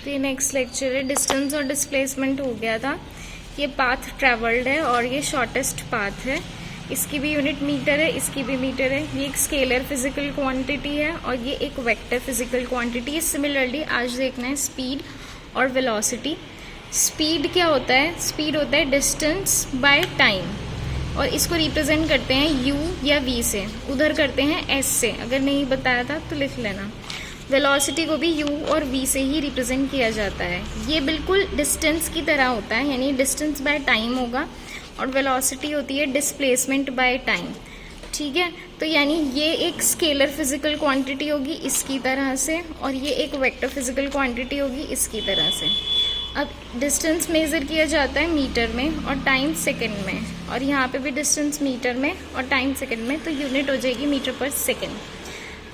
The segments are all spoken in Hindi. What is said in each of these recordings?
ये नेक्स्ट लेक्चर है। डिस्टेंस और डिस्प्लेसमेंट हो गया था। ये पाथ ट्रेवल्ड है और ये शॉर्टेस्ट पाथ है। इसकी भी यूनिट मीटर है, इसकी भी मीटर है। ये एक स्केलर फिजिकल क्वांटिटी है और ये एक वेक्टर फिजिकल क्वांटिटी है। सिमिलरली आज देखना है स्पीड और वेलोसिटी। स्पीड क्या होता है? स्पीड होता है डिस्टेंस बाय टाइम और इसको रिप्रेजेंट करते हैं u या v से, उधर करते हैं s से। अगर नहीं बताया था तो लिख लेना। वेलोसिटी को भी u और v से ही रिप्रेजेंट किया जाता है। ये बिल्कुल डिस्टेंस की तरह होता है, यानी डिस्टेंस बाय टाइम होगा और वेलोसिटी होती है डिस्प्लेसमेंट बाय टाइम। ठीक है, तो यानी ये एक स्केलर फिजिकल क्वांटिटी होगी इसकी तरह से और ये एक वेक्टर फिजिकल क्वांटिटी होगी इसकी तरह से। अब डिस्टेंस मेज़र किया जाता है मीटर में और टाइम सेकंड में, और यहाँ पे भी डिस्टेंस मीटर में और टाइम सेकंड में, तो यूनिट हो जाएगी मीटर पर सेकंड।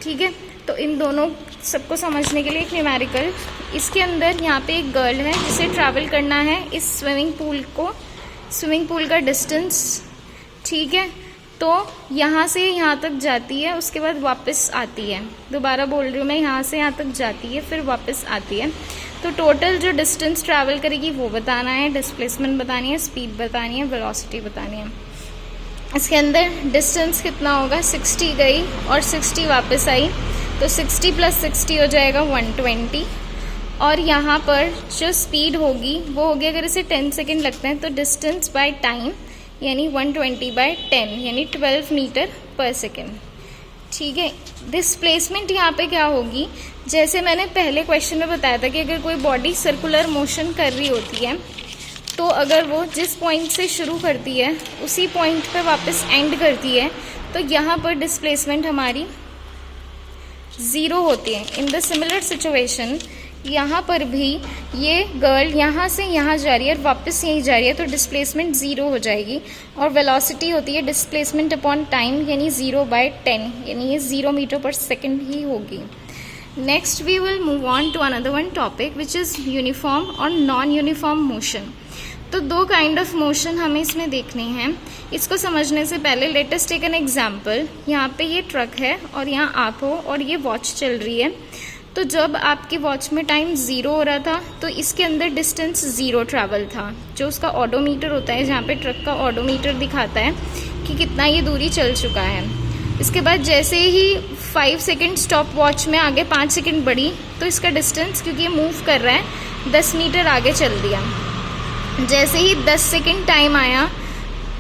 ठीक है, तो इन दोनों सबको समझने के लिए एक न्यूमेरिकल, इसके अंदर यहाँ पे एक गर्ल है जिसे ट्रैवल करना है इस स्विमिंग पूल का डिस्टेंस। ठीक है, तो यहाँ से यहाँ तक जाती है, उसके बाद वापस आती है। दोबारा बोल रही हूँ मैं, यहाँ से यहाँ तक जाती है फिर वापस आती है। तो टोटल जो डिस्टेंस ट्रैवल करेगी वो बताना है, डिस्प्लेसमेंट बतानी है, स्पीड बतानी है, वेलोसिटी बतानी है। इसके अंदर डिस्टेंस कितना होगा? 60 गई और 60 वापस आई, तो 60 + 60 हो जाएगा 120। और यहाँ पर जो स्पीड होगी वो होगी, अगर इसे 10 सेकेंड लगते हैं तो डिस्टेंस बाय टाइम यानी 120/10 यानी 12 मीटर पर सेकेंड। ठीक है, डिस्प्लेसमेंट यहाँ पे क्या होगी? जैसे मैंने पहले क्वेश्चन में बताया था कि अगर कोई बॉडी सर्कुलर मोशन कर रही होती है तो अगर वो जिस पॉइंट से शुरू करती है उसी पॉइंट पे वापस एंड करती है तो यहाँ पर डिस्प्लेसमेंट हमारी 0 होती है। इन द सिमिलर सिचुएशन यहाँ पर भी ये गर्ल यहाँ से यहाँ जा रही है और वापस यहीं जा रही है, तो डिस्प्लेसमेंट 0 हो जाएगी। और वेलोसिटी होती है डिस्प्लेसमेंट अपॉन टाइम यानी 0/10 यानी ये 0 मीटर पर सेकेंड ही होगी। Next we will move on to another one topic which is uniform और नॉन यूनिफॉर्म मोशन। तो 2 काइंड ऑफ मोशन हमें इसमें देखने हैं। इसको समझने से पहले let us take an example. यहाँ पे ये ट्रक है और यहाँ आप हो और ये वॉच चल रही है। तो जब आपकी वॉच में टाइम 0 हो रहा था तो इसके अंदर डिस्टेंस 0 ट्रैवल था, जो उसका ऑडोमीटर होता है, जहाँ पे ट्रक का ऑडोमीटर दिखाता है कि कितना ये दूरी चल चुका है। इसके बाद जैसे ही 5 सेकेंड स्टॉप वॉच में आगे 5 सेकेंड बढ़ी तो इसका डिस्टेंस, क्योंकि ये मूव कर रहा है, 10 मीटर आगे चल दिया। जैसे ही 10 सेकेंड टाइम आया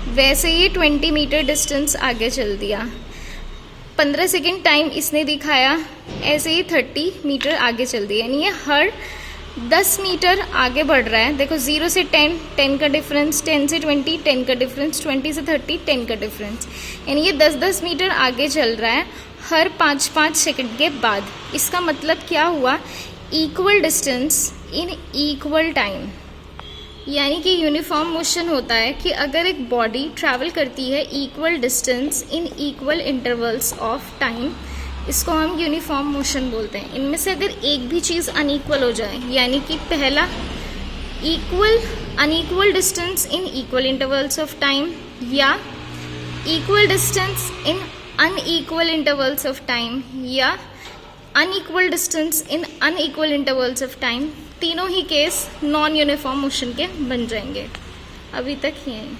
वैसे ही 20 मीटर डिस्टेंस आगे चल दिया। 15 सेकेंड टाइम इसने दिखाया, ऐसे ही 30 मीटर आगे चल दिया। यानी ये हर 10 मीटर आगे बढ़ रहा है। देखो 0 से 10, 10 का डिफरेंस, 10 से 20, 10 का डिफरेंस, 20 से 30, 10 का डिफरेंस। यानी ये 10-10 मीटर आगे चल रहा है हर 5-5 सेकेंड के बाद। इसका मतलब क्या हुआ? Equal distance in equal time. यानी कि यूनिफॉर्म मोशन होता है कि अगर एक बॉडी ट्रैवल करती है equal distance in equal intervals of time, इसको हम यूनिफॉर्म मोशन बोलते हैं। इनमें से अगर एक भी चीज़ अनइक्वल हो जाए, यानी कि पहला unequal distance in equal intervals of time या equal distance in unequal intervals of time या unequal distance in unequal intervals of time, तीनों ही केस नॉन यूनिफॉर्म मोशन के बन जाएंगे। अभी तक यही।